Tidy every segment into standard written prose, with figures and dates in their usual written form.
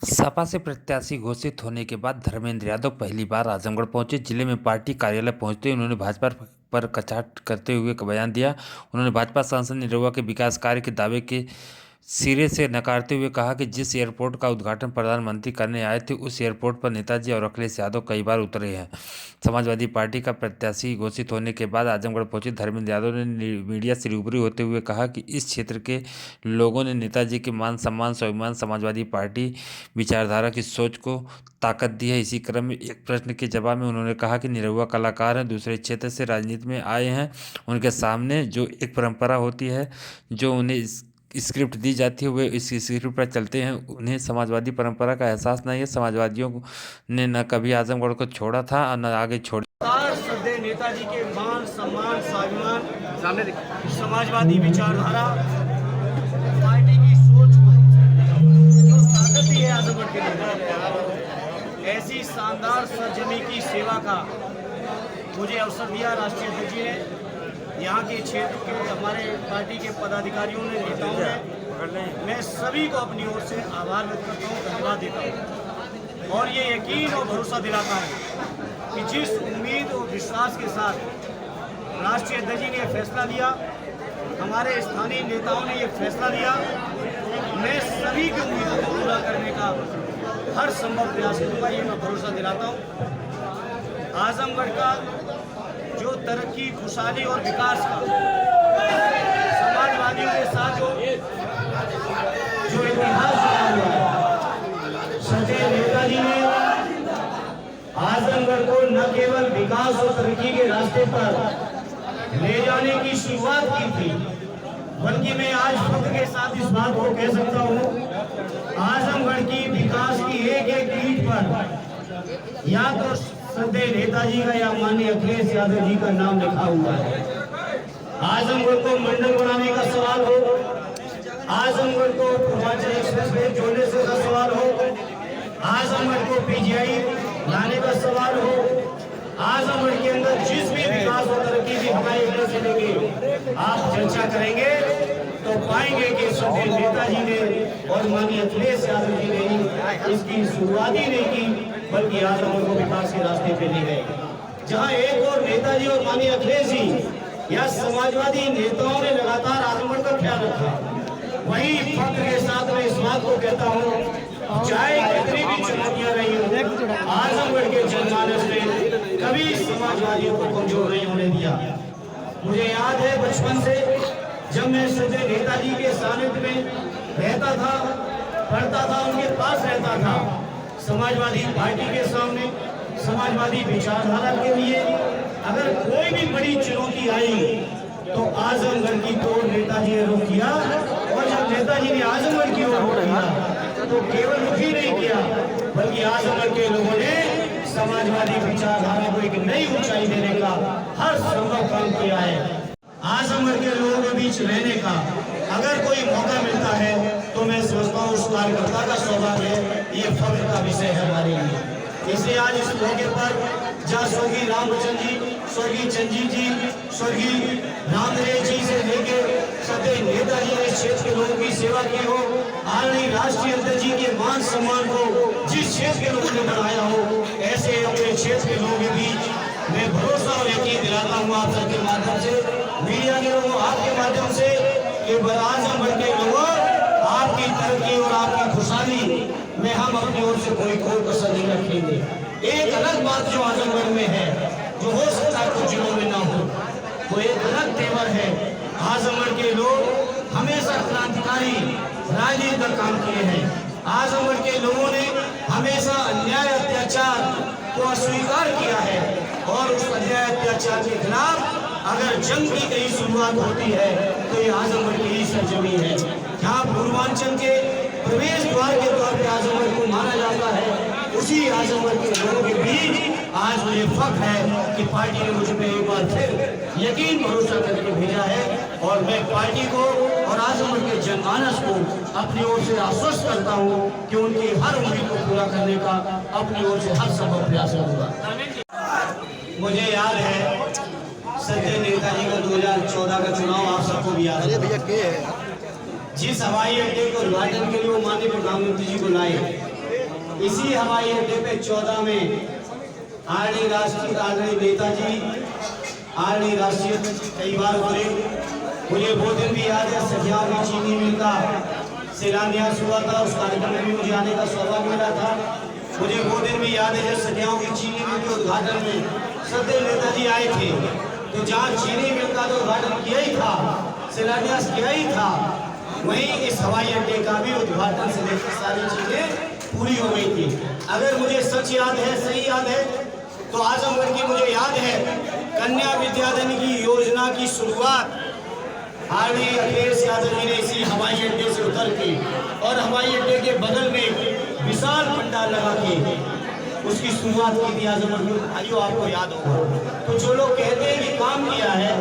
सपा से प्रत्याशी घोषित होने के बाद धर्मेंद्र यादव पहली बार आजमगढ़ पहुंचे। जिले में पार्टी कार्यालय पहुंचते ही उन्होंने भाजपा पर कटाक्ष करते हुए एक बयान दिया। उन्होंने भाजपा सांसद निरहुआ के विकास कार्य के दावे के सिरे से नकारते हुए कहा कि जिस एयरपोर्ट का उद्घाटन प्रधानमंत्री करने आए थे उस एयरपोर्ट पर नेताजी और अखिलेश यादव कई बार उतरे हैं। समाजवादी पार्टी का प्रत्याशी घोषित होने के बाद आजमगढ़ पहुंचे धर्मेंद्र यादव ने मीडिया से रूबरू होते हुए कहा कि इस क्षेत्र के लोगों ने नेताजी के मान सम्मान स्वाभिमान समाजवादी पार्टी विचारधारा की सोच को ताकत दी है। इसी क्रम में एक प्रश्न के जवाब में उन्होंने कहा कि निरहुआ कलाकार हैं, दूसरे क्षेत्र से राजनीति में आए हैं। उनके सामने जो एक परंपरा होती है, जो उन्हें स्क्रिप्ट दी जाती है, वे इस स्क्रिप्ट पर चलते हैं। उन्हें समाजवादी परंपरा का एहसास नहीं है। समाजवादियों ने न कभी आजमगढ़ को छोड़ा था और न आगे छोड़। श्रद्धेय नेताजी के मान सम्मान स्वाभिमान समाजवादी विचारधारा पार्टी की सोच जो ताकत दी है आजमगढ़ के लिए, ऐसी शानदार सरजमी की सेवा का मुझे अवसर दिया राष्ट्रीय अध्यक्ष जी ने। यहाँ के क्षेत्र के हमारे पार्टी के पदाधिकारियों ने, नेताओं ने, मैं सभी को अपनी ओर से आभार व्यक्त करता हूँ, धन्यवाद देता हूँ और ये यकीन और भरोसा दिलाता हूँ कि जिस उम्मीद और विश्वास के साथ राष्ट्रीय अध्यक्ष जी ने यह फैसला लिया, हमारे स्थानीय नेताओं ने यह फैसला लिया, मैं सभी की उम्मीदों को पूरा करने का हर संभव प्रयास करूँगा, ये मैं भरोसा दिलाता हूँ। आजमगढ़ का जो तरक्की, खुशहाली और विकास का समाजवादियों के साथ जो इतिहास जुड़ा हुआ है, श्रद्धेय नेताजी ने आजमगढ़ को न केवल विकास और तरक्की के रास्ते पर ले जाने की शुरुआत की थी, बल्कि मैं आज फख्र के साथ इस बात को कह सकता हूँ, आजमगढ़ की विकास की एक एक ईंट पर या तो श्रद्धेय नेताजी का या माननीय अखिलेश यादव जी का नाम लिखा हुआ है। आजमगढ़ को मंडल बनाने का सवाल हो, आजमगढ़ को पूर्वांचल एक्सप्रेस वे जोड़ने से का सवाल हो, आजमगढ़ को पीजीआई लाने का सवाल हो, आजमगढ़ के अंदर जिस भी विकास और तरक्की की हमारे से लेके आप चर्चा करेंगे तो पाएंगे कि श्रद्धेय नेताजी ने और माननीय अखिलेश यादव जी ने इसकी शुरुआत ही नहीं की, बल्कि आजमगढ़ को विकास के रास्ते पे ले गए। जहां एक और नेताजी और माननीय अखिलेश जी या समाजवादी नेताओं ने लगातार आजमगढ़ का ख्याल रखा, वही फख्र के साथ मैं इस बात को कहता हूं, चाहे कितनी भी चुनौतियां रही हो, आजमगढ़ के जनमानस ने कभी समाजवादियों को कमजोर नहीं होने दिया। मुझे याद है बचपन से जब मैं श्रद्धेय नेताजी के सानिध्य में रहता था, पढ़ता था, उनके पास रहता था, समाजवादी पार्टी के सामने समाजवादी विचारधारा के लिए अगर कोई भी बड़ी चुनौती आई तो आजमगढ़ की तोड़ नेताजी ने रुख किया, और जब नेताजी ने आजमगढ़ की ओर रुख किया तो केवल रुख ही नहीं किया, बल्कि आजमगढ़ के लोगों ने समाजवादी विचारधारा को एक नई ऊंचाई देने का हर संभव काम किया है। आजमगढ़ के लोगों के बीच रहने का अगर कोई मौका मिलता है तो मैं समझता हूँ उस कार्यकर्ता का सौभाग्य है, ये फख्र का विषय है हमारे लिए। इसलिए आज इस मौके पर जहाँ स्वर्गीय रामबच्चन जी, स्वर्गीय चंजीत जी, स्वर्गीय रामदेव जी से लेकर श्रद्धेय नेताजी ने क्षेत्र के लोगों की सेवा की हो, आदरणीय राष्ट्रीय अध्यक्ष जी के मान सम्मान को जिस क्षेत्र के लोगों ने बनाया हो, ऐसे अपने क्षेत्र के लोगों के बीच मैं भरोसा और यकीन दिलाता हूँ आप सबके माध्यम से, मीडिया के लोगों, आपके माध्यम से, कि आजमगढ़ के लोगों आपकी तरक्की और आपकी खुशहाली में हम अपनी ओर से कोई कसर नहीं रखेंगे। एक अलग बात जो आजमगढ़ में है, जो हो सकता है कुछ जिलों में ना हो, वो एक अलग तेवर है। आजमगढ़ के लोग हमेशा क्रांतिकारी राजनीति का काम किए हैं। आजमगढ़ के लोगों ने हमेशा अन्याय अत्याचार को अस्वीकार किया है, और उस अन्याय अत्याचार के खिलाफ अगर जंग की कहीं शुरुआत होती है तो ये आजमगढ़ की ही सरजमी है। जहाँ पूर्वांचल के प्रवेश द्वार के तौर पर आजमगढ़ को माना जाता है, उसी आजमगढ़ के लोगों के बीच आज मुझे फख्र है कि पार्टी ने मुझ पर एक बार फिर यकीन भरोसा करके भेजा है, और मैं पार्टी को और आजमगढ़ के जनमानस को अपनी ओर से आश्वस्त करता हूँ कि उनकी हर उम्मीद को पूरा करने का अपनी ओर से हर संभव प्रयास करूँगा। मुझे याद है श्रद्धेय नेताजी का 2014 का चुनाव आप सबको भी याद है। जिस हवाई अड्डे को उद्घाटन के लिए वो माननीय प्रधानमंत्री जी को लाए, इसी हवाई अड्डे पे 14 में आदरणीय राष्ट्रीय आदरणीय नेताजी आदरणीय राष्ट्रीय अध्यक्ष कई बार बोले। मुझे वो दिन भी याद है, सखिया में चीनी मिल का शिलान्यास हुआ था, उस कार्यक्रम में भी मुझे आने का सौभाग्य मिला था। मुझे वो दिन भी याद है जब सखियाओं की चीनी मिल के उद्घाटन में सदैव नेताजी आए थे, तो जहाँ चीनी मिल का तो उद्घाटन किया ही था, शिलान्यास किया ही था, वहीं इस हवाई अड्डे का भी उद्घाटन से लेकर सारी चीजें पूरी हो गई थी। अगर मुझे सच याद है, सही याद है, तो आजमगढ़ की मुझे याद है कन्या विद्याधन की योजना की शुरुआत आदरणीय अखिलेश यादव जी ने इसी हवाई अड्डे से उतर के और हवाई अड्डे के बगल में विशाल पंडाल लगा के उसकी शुरुआत की थी आजमगढ़ में। आइयो आपको याद होगा। तो जो लोग कहते हैं कि काम किया है,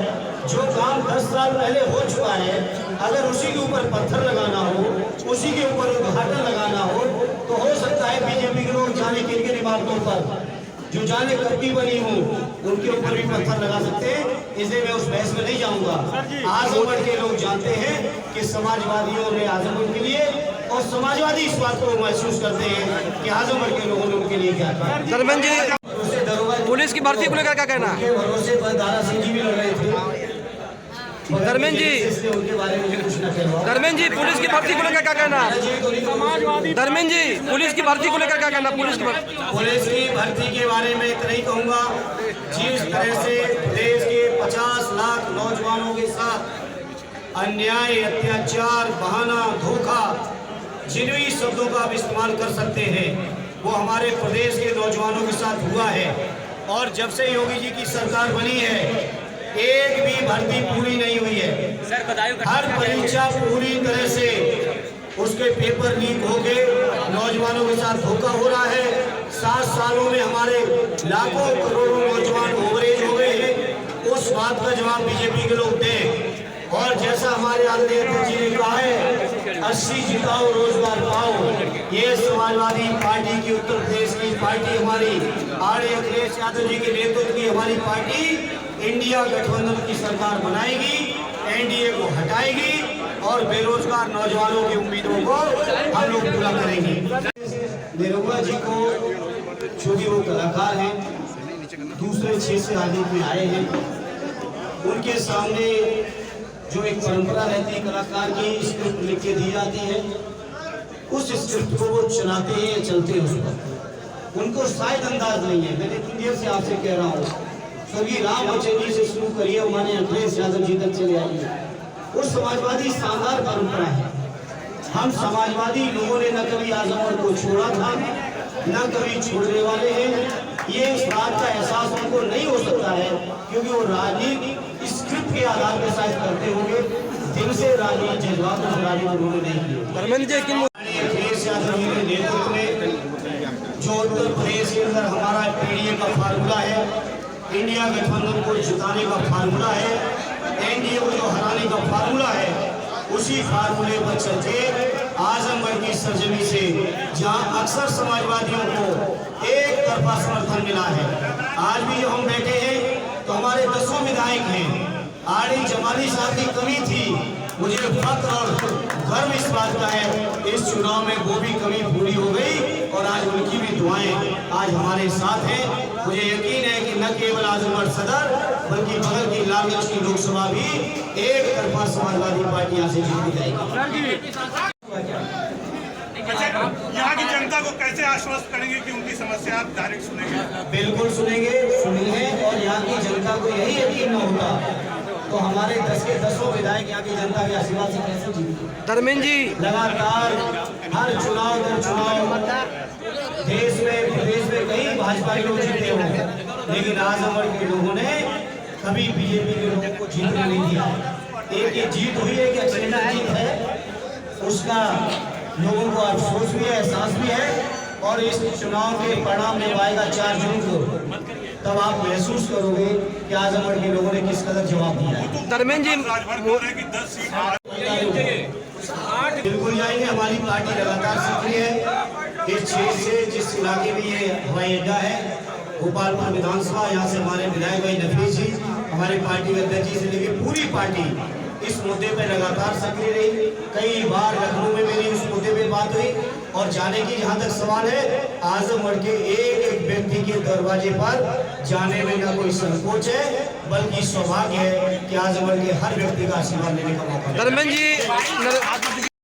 जो काम 10 साल पहले हो चुका है, अगर उसी के ऊपर पत्थर लगाना हो, उसी के ऊपर उद्घाटन लगाना हो सकता है बीजेपी के लोग जाने किन इमारतों पर जो जाने कब की बनी हो उनके ऊपर भी पत्थर लगा सकते हैं। इसलिए मैं उस बहस में नहीं जाऊंगा। आजमगढ़ के लोग जानते हैं कि समाजवादियों ने आजमगढ़ के लिए, और समाजवादी इस बात को महसूस करते हैं कि आजमगढ़ के लोगों ने उनके लिए क्या किया। धर्मेंद्र जी, पुलिस की भर्ती को लेकर क्या कहना है? भरोसे पर दारा सिंह जी भी लड़ रहे थे। धर्मेंद्र जी, उनके बारे में कुछ न कहना। धर्मेंद्र जी, पुलिस की भर्ती को लेकर क्या कहना है? धर्मेंद्र जी, पुलिस की भर्ती को लेकर क्या कहना? पुलिस की भर्ती के बारे में इतना ही कहूँगा, जिस तरह से देश के 50 लाख नौजवानों के साथ अन्याय, अत्याचार, बहाना, धोखा, जिन भी शब्दों का आप इस्तेमाल कर सकते हैं, वो हमारे प्रदेश के नौजवानों के साथ हुआ है। और जब से योगी जी की सरकार बनी है, एक भी भर्ती पूरी नहीं हुई है। हर परीक्षा पूरी तरह से उसके पेपर लीक हो गए, नौजवानों के साथ धोखा हो रहा है। 7 सालों में हमारे लाखों करोड़ों नौजवान ओवरेज हो गए हैं। उस बात का जवाब बीजेपी के लोग दें। और जैसा हमारे आदरणीय अध्यक्ष जी ने कहा है, 80 जिताओ रोजगार पाओ, ये समाजवादी पार्टी की, उत्तर प्रदेश की पार्टी, हमारी आदरणीय अखिलेश यादव जी के नेतृत्व की हमारी पार्टी इंडिया गठबंधन की सरकार बनाएगी, एनडीए को हटाएगी और बेरोजगार नौजवानों की उम्मीदों को हम लोग पूरा करेंगे। निरुआ जी को, चूंकि वो कलाकार हैं, दूसरे क्षेत्र से आगे में आए हैं, उनके सामने जो एक परंपरा रहती है कलाकार की, स्क्रिप्ट लिख के दी जाती है, उस स्क्रिप्ट को वो चलाते हैं, चलते हैं उस पर। उनको शायद अंदाज नहीं है। मैं इतनी देर से आपसे कह रहा हूँ, स्वर्गीय राम बच्चन जी से शुरू करिए, हमारे अखिलेश यादव जी तक चले आइए। वो समाजवादी शानदार परंपरा है। हम समाजवादी लोगों ने न कभी आजमगढ़ को छोड़ा था, न कभी छोड़ने वाले हैं। ये इस बात का एहसास उनको नहीं हो सकता है, क्योंकि वो राजनीति स्क्रिप्ट के आधार पर शायद करते होंगे, दिल से राजनीति जज्बात से राजनीति उन्होंने नहीं की। अखिलेश यादव जी के नेतृत्व में जो उत्तर प्रदेश के अंदर हमारा पीडीए का फार्मूला है, इंडिया गठबंधन को जिताने का फार्मूला है, एनडीए को जो हराने का फार्मूला है, उसी फार्मूले पर चलते आजमगढ़ की सरजमी से, जहां अक्सर समाजवादियों को एक तरफा समर्थन मिला है, आज भी जो हम बैठे हैं तो हमारे 10 विधायक हैं। आरडी जमाली साहब की कमी थी, मुझे फख्र और गर्व इस बात का है, इस चुनाव में वो भी कमी पूरी हो गई और आज उनकी भी दुआएं आज हमारे साथ हैं। मुझे यकीन है कि न केवल आजमगढ़ सदर बल्कि बगल की लालगंज की लोकसभा भी एक तरफा समाजवादी पार्टी यहाँ से जीत जाएगी। यहाँ की जनता को कैसे आश्वस्त करेंगे कि उनकी समस्या आप डायरेक्ट सुनेंगे? बिल्कुल सुनेंगे और यहाँ की जनता को यही यकीन न होता तो हमारे 10 के 10 विधायक यहाँ की जनता के आशीर्वाद से कैसे जीते। धर्मेंद्र जी, लगातार हर चुनाव दर चुनाव देश में प्रदेश में कई भाजपा के लोग जीते होंगे, लेकिन आजमगढ़ के लोगों ने कभी बीजेपी के लोगों को जीतने नहीं दिया। एक ये जीत हुई है कि एक्सीडेंटल जीत है, उसका लोगों को अफसोस भी है, एहसास भी है। और इस चुनाव के परिणाम जब आएगा 4 जून को, तब आप महसूस करोगे कि आजमगढ़ के लोगों ने किस कदर जवाब दिया है। धर्मेंद्र जी, बिल्कुल जाएंगे। हमारी पार्टी लगातार सक्रिय है। इस क्षेत्र से जिस इलाके में ये हवाई अड्डा है, गोपालपुर विधानसभा, यहाँ से हमारे विधायक भाई नफीस जी, हमारे पार्टी के अध्यक्ष जी से लेकर पूरी पार्टी इस मुद्दे पर लगातार सक्रिय रही। कई बार लखनऊ में मेरी उस मुद्दे पर बात हुई और जाने की जहां तक सवाल है, आजमगढ़ के एक एक व्यक्ति के दरवाजे पर जाने में ना कोई संकोच है, बल्कि सौभाग्य है कि आजमगढ़ के हर व्यक्ति का आशीर्वाद लेने का मौका। धर्मेंद्र जी